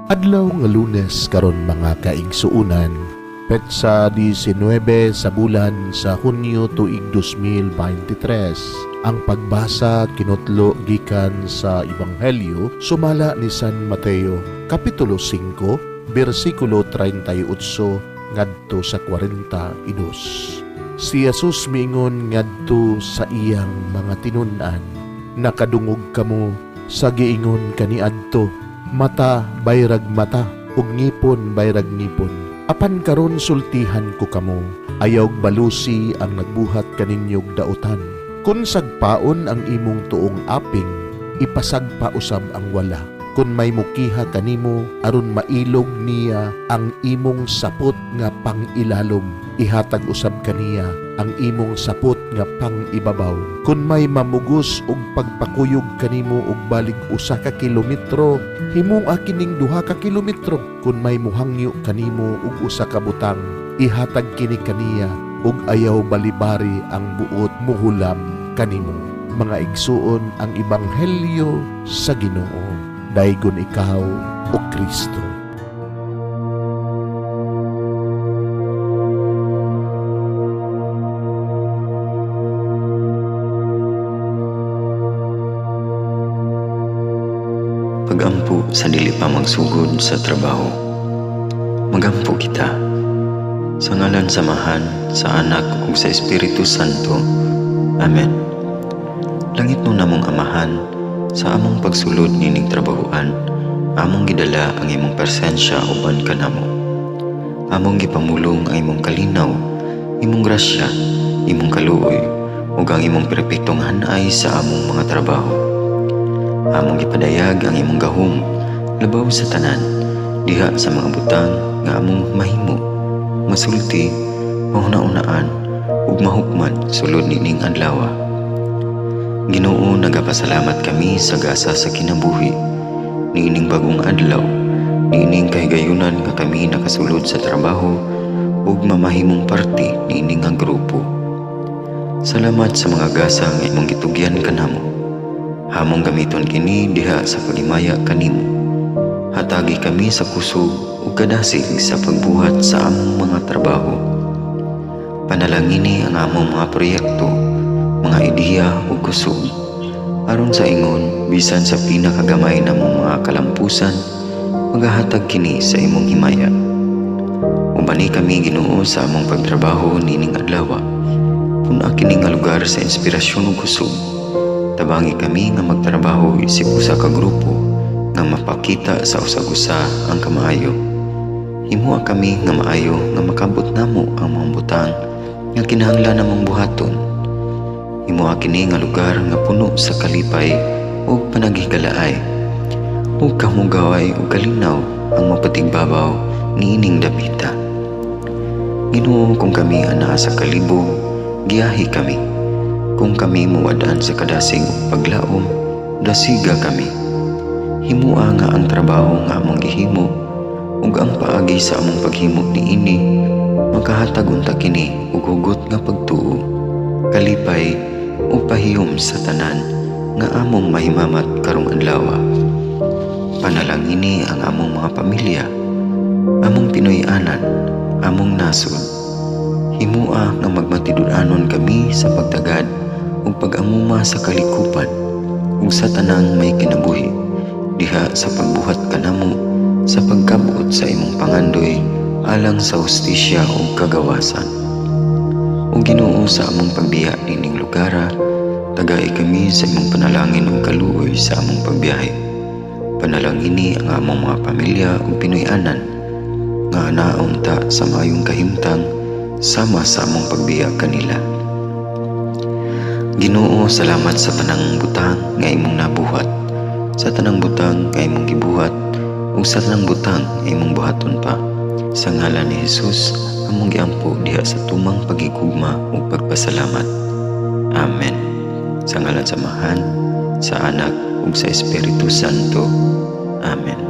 Adlaw nga Lunes karon mga kaigsuunan, petsa 19 sa bulan sa Hunyo tuig 2023. Ang pagbasa kinutlo gikan sa Ebanghelyo sumala ni San Mateo, Kapitulo 5, versikulo 38 ngadto sa 42. Si Jesus miingon ngadto sa iyang mga tinun-an, nakadungog kamo sa giingon kaniadto, mata bayrag mata ug ngipon bayrag ngipon. Apan karon sultihan ko kamo, ayaw balusi ang nagbuhat kaninyog dautan. Kun sagpaon ang imong tuong aping, ipasagpa usab ang wala. Kun may mukiha kanimo aron mailog niya ang imong sapot nga pangilalom, ihatag usab kaniya ang imong sapot nga pangibabaw. Kun may mamugos og pagpakuyog kanimo og balig 1 ka kilometro, himong kining 2 ka kilometro. Kun may muhangyo kanimo og 1 ka butang, ihatag kini kaniya ug ayaw balibari ang buot muhulam kanimo. Mga igsuon ang Ebanghelyo sa Ginoo. Daygon ikaw o Kristo. Pagampo sa dili pa magsugod sa trabaho. Magampo kita sa ngalan samahan sa Anak ug sa Espiritu Santo. Amen. Langit no namong Amahan, sa among pagsulod nining trabahoan, among gidala ang imong presensya uban kanamo. Among gipamulong ang imong kalinaw, imong grasya, imong kaluoy, ug ang imong perpektong hanay sa among mga trabaho. Among gipadayag ang imong gahom labaw sa tanan, diha sa mga butang nga among mahimo, masulti, mahuna-unaan, ug mahukman sulod nining adlaw. Ginoo, nagapasalamat kami sa gasa sa kinabuhi, niining bagong adlaw, niining kahigayunan nga kami nakasulod sa trabaho ug mamahimong parte niining nga grupo. Salamat sa mga gasa nga imong gitugyan kanamo. Hamong gamiton kini diha sa pagimaya kanimo. Hatagi kami sa kusog ug kadasig sa pagbuhat sa among mga trabaho. Panalangini ang among mga proyekto, mga ideya o kusog, aron sa ingon bisan sa pinakagamay namong mga kalampusan, magahatag kini sa imong himaya. Ubani kami Ginoo sa among pagtrabaho nining adlaw. Puna kini nga lugar sa inspirasyon ug kusog. Tabangi kami nga magtrabaho isip usa ka grupo nga mapakita sa usag-usa ang kamaayo. Himuha kami nga maayo nga makabot namo ang mga butang nga kinahanglan namong buhaton. Himuha kini nga lugar nga puno sa kalipay ug panagihikalaay. Ug kamugaway ug kalinaw ang mapatigbabaw niining dapita. Ginoo, kung kami anaa sa kalibog, giyahi kami. Kung kami muwadaan sa kadasig ug paglaom, dasiga kami. Himuha nga ang trabaho nga among gihimo ug ang paagi sa among paghimo niini makahatag unta kini og hugot nga pagtuo, kalipay ug pahiyom sa tanan nga among mahimamat karong adlaw. Panalangini ang among mga pamilya, among Pinoy-anan, among nasod. Himua nga magmatidud-anon kami sa pagtagad ug pag-amuma sa kalikupan ug sa tanang may kinabuhi, diha sa pagbuhat kanamo sa pagkabot sa imong pangandoy alang sa hustisya ug kagawasan. O Ginoo, sa among pagbiya nining lugara, tagay kami sa imong panalangin ug kaluoy sa among pagbiyahe. Panalangini ang among mga pamilya ug Pinoy-anan nga anaunta sa mayong kahimtang sama sa among pagbiya kanila. Ginoo, salamat sa tanang butang nga imong nabuhat, sa tanang butang nga imong gibuhat ug sa tanang butang nga imong buhaton pa. Sa ngalan ni Jesus, among giampo diha sa tumang pagigugma ug pagpasalamat. Amen. Sa ngalan samahan, sa Anak ug sa Espiritu Santo. Amen.